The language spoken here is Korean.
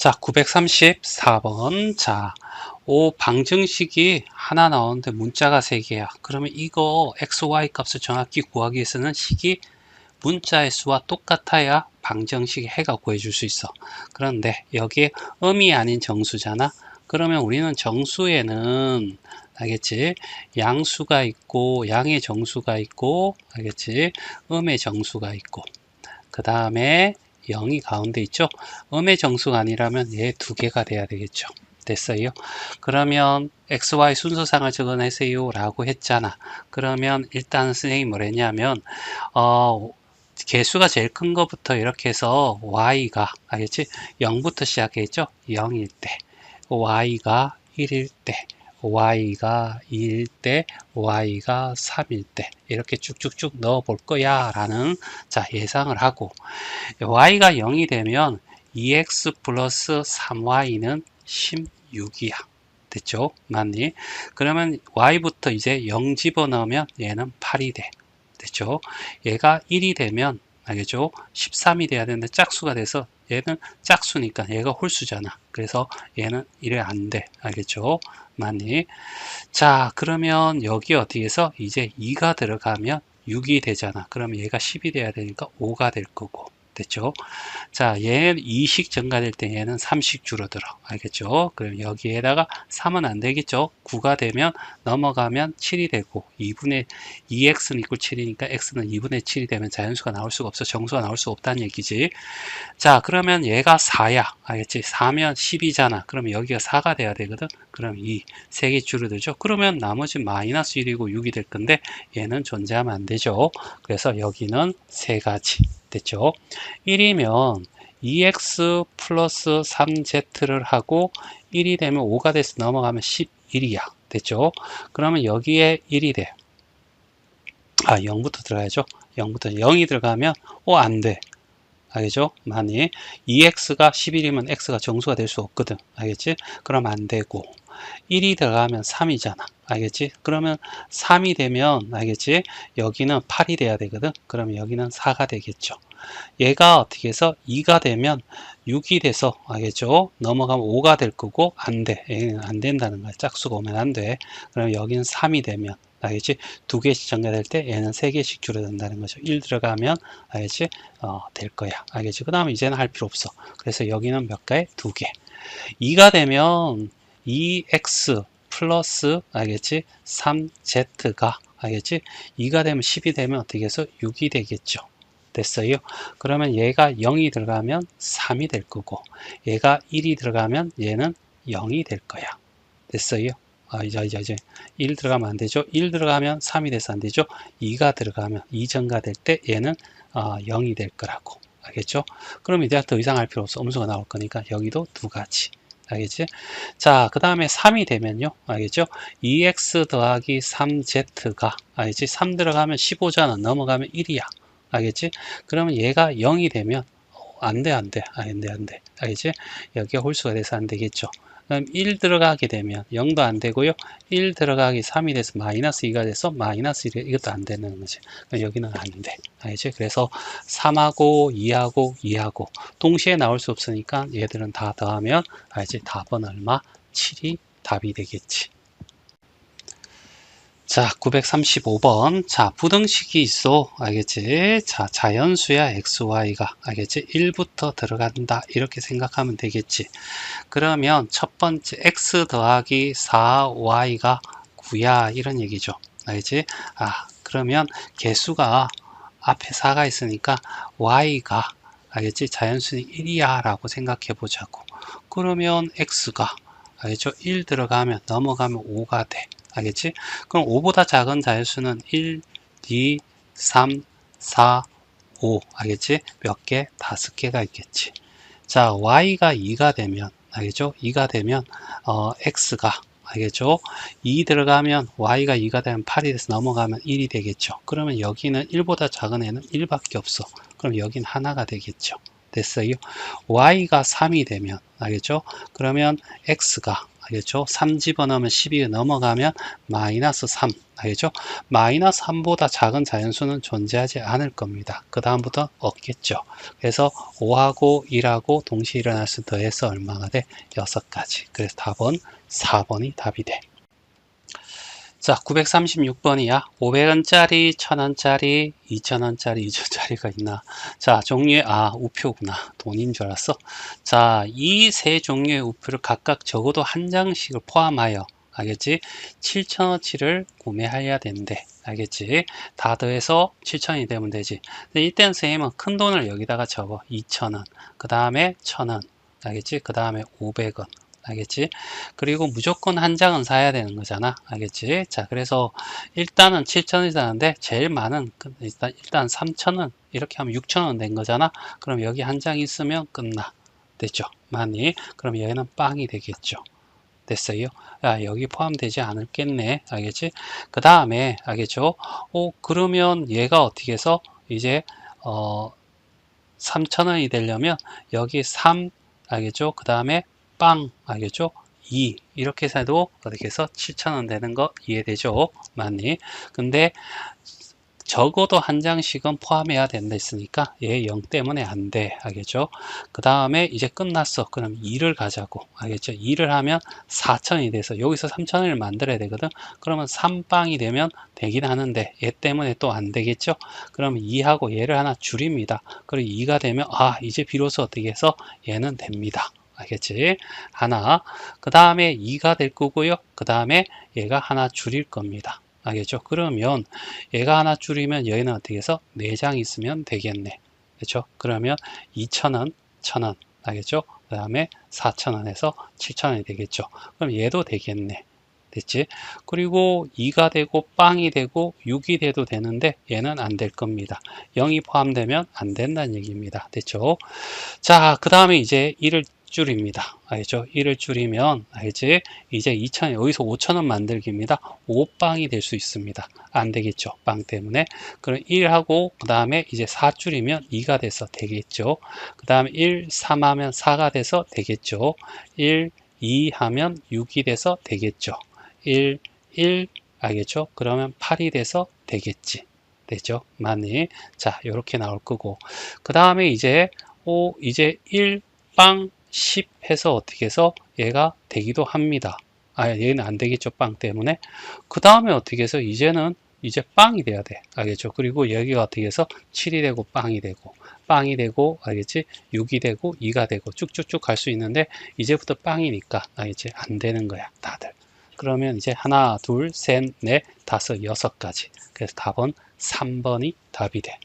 자, 934번. 자, 방정식이 하나 나오는데 문자가 3개야. 그러면 이거 XY 값을 정확히 구하기 위해서는 식이 문자의 수와 똑같아야 방정식의 해가 구해줄 수 있어. 그런데 여기에 음이 아닌 정수잖아. 그러면 우리는 정수에는 알겠지? 양수가 있고 양의 정수가 있고 알겠지? 음의 정수가 있고 그 다음에 0이 가운데 있죠. 음의 정수가 아니라면 얘 2개가 돼야 되겠죠. 됐어요. 그러면 XY 순서상을 적어내세요 라고 했잖아. 그러면 일단 선생님이 뭐랬냐면 개수가 제일 큰 것부터 이렇게 해서 Y가 알겠지? 0부터 시작했죠. 0일 때 Y가 1일 때 Y가 2일 때, Y가 3일 때 이렇게 쭉쭉쭉 넣어 볼 거야 라는 자 예상을 하고 Y가 0이 되면 2X 플러스 3Y는 16이야. 됐죠? 맞니? 그러면 Y부터 이제 0 집어넣으면 얘는 8이 돼. 됐죠? 얘가 1이 되면 알겠죠? 13이 돼야 되는데 짝수가 돼서 얘는 짝수니까 얘가 홀수잖아. 그래서 얘는 이래 안 돼. 알겠죠? 맞니? 자, 그러면 여기 어떻게 해서 이제 2가 들어가면 6이 되잖아. 그러면 얘가 10이 돼야 되니까 5가 될 거고. 됐죠? 자, 얘는 2씩 증가될 때 얘는 3씩 줄어들어. 알겠죠? 그럼 여기에다가 3은 안 되겠죠? 9가 되면 넘어가면 7이 되고 2x는 이꼴 7이니까 x는 2분의 7이 되면 자연수가 나올 수가 없어. 정수가 나올 수가 없다는 얘기지. 자, 그러면 얘가 4야. 알겠지? 4면 10이잖아. 그러면 여기가 4가 돼야 되거든. 그럼 3개 줄어들죠. 그러면 나머지 마이너스 1이고 6이 될 건데 얘는 존재하면 안 되죠. 그래서 여기는 3가지. 됐죠? 1이면 2x 플러스 3z를 하고 1이 되면 5가 돼서 넘어가면 11이야. 됐죠? 그러면 여기에 1이 돼. 0부터 들어가야죠. 0부터 0이 들어가면 안 돼. 알겠죠? 만약 2x가 11이면 x가 정수가 될 수 없거든. 알겠지? 그럼 안 되고 1이 들어가면 3이잖아. 알겠지? 그러면 3이 되면 알겠지? 여기는 8이 돼야 되거든. 그러면 여기는 4가 되겠죠. 얘가 어떻게 해서 2가 되면 6이 돼서 알겠죠? 넘어가면 5가 될 거고 안 돼. 얘는 안 된다는 거야. 짝수가 오면 안 돼. 그럼 여기는 3이 되면 알겠지? 2개씩 증가될 때 얘는 3개씩 줄어든다는 거죠. 1 들어가면 알겠지? 될 거야. 알겠지? 그 다음에 이제는 할 필요 없어. 그래서 여기는 몇 개에? 2개. 2가 되면 2x 플러스 알겠지? 3z가 알겠지? 2가 되면 10이 되면 어떻게 해서 6이 되겠죠. 됐어요. 그러면 얘가 0이 들어가면 3이 될 거고 얘가 1이 들어가면 얘는 0이 될 거야. 됐어요. 이제 1 들어가면 안 되죠. 1 들어가면 3이 돼서 안 되죠. 2가 들어가면 2 증가될 때 얘는 0이 될 거라고. 알겠죠? 그럼 이제 더 이상 할 필요 없어. 음수가 나올 거니까 여기도 2가지. 알겠지? 자, 그 다음에 3이 되면요. 알겠죠? 2x 더하기 3z가 알겠지? 3 들어가면 15잖아. 넘어가면 1이야. 알겠지? 그러면 얘가 0이 되면 안 돼. 알겠지? 여기가 홀수가 돼서 안 되겠죠. 그럼 1 들어가게 되면 0도 안 되고요. 1 들어가기 3이 돼서 마이너스 2가 돼서 마이너스 1 이것도 안 되는 거지. 여기는 안 돼. 알겠지? 그래서 3하고 2하고 2하고 동시에 나올 수 없으니까 얘들은 다 더하면 알지? 답은 얼마? 7이 답이 되겠지. 자, 935번. 자, 부등식이 있어. 알겠지? 자, 자연수야, XY가. 알겠지? 1부터 들어간다. 이렇게 생각하면 되겠지. 그러면 첫 번째, X 더하기 4Y가 9야. 이런 얘기죠. 알겠지? 그러면 개수가 앞에 4가 있으니까 Y가, 알겠지? 자연수는 1이야. 라고 생각해 보자고. 그러면 X가, 알겠죠? 1 들어가면, 넘어가면 5가 돼. 알겠지? 그럼 5보다 작은 자연수는 1, 2, 3, 4, 5. 알겠지? 몇 개? 5개가 있겠지. 자, y가 2가 되면, 알겠죠? 2가 되면, x가, 알겠죠? 2 들어가면, y가 2가 되면 8이 돼서 넘어가면 1이 되겠죠. 그러면 여기는 1보다 작은 애는 1밖에 없어. 그럼 여긴 하나가 되겠죠. 됐어요? y가 3이 되면, 알겠죠? 그러면 x가, 알겠죠? 3 집어넣으면 12가 넘어가면 마이너스 3. 알겠죠? 마이너스 3보다 작은 자연수는 존재하지 않을 겁니다. 그 다음부터 없겠죠. 그래서 5하고 1하고 동시에 일어날 수 더해서 얼마가 돼? 6가지. 그래서 답은 4번이 답이 돼. 자, 936번이야. 500원짜리, 1000원짜리, 2000원짜리, 2000원짜리가 있나? 자, 종류의, 우표구나. 돈인 줄 알았어. 자, 이 세 종류의 우표를 각각 적어도 한 장씩을 포함하여, 알겠지? 7000원치를 구매해야 된대. 알겠지? 다 더해서 7000원이 되면 되지. 근데 이때는 선생님은 큰 돈을 여기다가 적어. 2000원. 그 다음에 1000원. 알겠지? 그 다음에 500원. 알겠지? 그리고 무조건 한 장은 사야 되는 거잖아. 알겠지? 자, 그래서 일단은 7,000원이라는데 제일 많은 일단 3,000원 이렇게 하면 6,000원 된 거잖아. 그럼 여기 한 장 있으면 끝나. 됐죠? 많이. 그럼 여기는 빵이 되겠죠. 됐어요? 야, 여기 포함되지 않을겠네. 알겠지? 그 다음에 알겠죠? 그러면 얘가 어떻게 해서 이제 3,000원이 되려면 여기 3 알겠죠? 그 다음에 빵 알겠죠? 2 이렇게 해도 어떻게 해서 7,000원 되는 거 이해되죠? 맞니? 근데 적어도 한 장씩은 포함해야 된다 했으니까 얘 0 때문에 안 돼. 알겠죠? 그 다음에 이제 끝났어. 그럼 2를 가자고. 알겠죠? 2를 하면 4,000원이 돼서 여기서 3,000원을 만들어야 되거든. 그러면 3빵이 되면 되긴 하는데 얘 때문에 또 안 되겠죠? 그러면 2하고 얘를 하나 줄입니다. 그리고 2가 되면 이제 비로소 어떻게 해서 얘는 됩니다. 알겠지? 하나. 그 다음에 2가 될 거고요. 그 다음에 얘가 하나 줄일 겁니다. 알겠죠? 그러면 얘가 하나 줄이면 얘는 어떻게 해서 4장 있으면 되겠네. 그렇죠? 그러면 2,000원, 1,000원. 알겠죠? 그 다음에 4,000원에서 7,000원이 되겠죠. 그럼 얘도 되겠네. 됐지? 그리고 2가 되고 빵이 되고 6이 돼도 되는데 얘는 안 될 겁니다. 0이 포함되면 안 된다는 얘기입니다. 됐죠? 자, 그 다음에 이제 1을 줄입니다. 알죠? 1을 줄이면 알지? 이제 2,000원 여기서 5,000원 만들기입니다. 5빵이 될 수 있습니다. 안 되겠죠? 빵 때문에. 그럼 1하고 그 다음에 이제 4 줄이면 2가 돼서 되겠죠. 그 다음에 1, 3 하면 4가 돼서 되겠죠. 1, 2 하면 6이 돼서 되겠죠. 1, 1 알겠죠? 그러면 8이 돼서 되겠지. 되죠? 많이. 자, 이렇게 나올 거고. 그 다음에 이제 1, 빵, 10 해서 어떻게 해서 얘가 되기도 합니다. 얘는 안 되겠죠. 빵 때문에. 그 다음에 어떻게 해서 이제는 이제 빵이 돼야 돼. 알겠죠? 그리고 여기가 어떻게 해서 7이 되고 빵이 되고, 알겠지? 6이 되고, 2가 되고, 쭉쭉쭉 갈 수 있는데, 이제부터 빵이니까, 알겠지? 안 되는 거야, 다들. 그러면 이제 하나, 둘, 셋, 넷, 다섯, 6가지. 그래서 답은 3번이 답이 돼.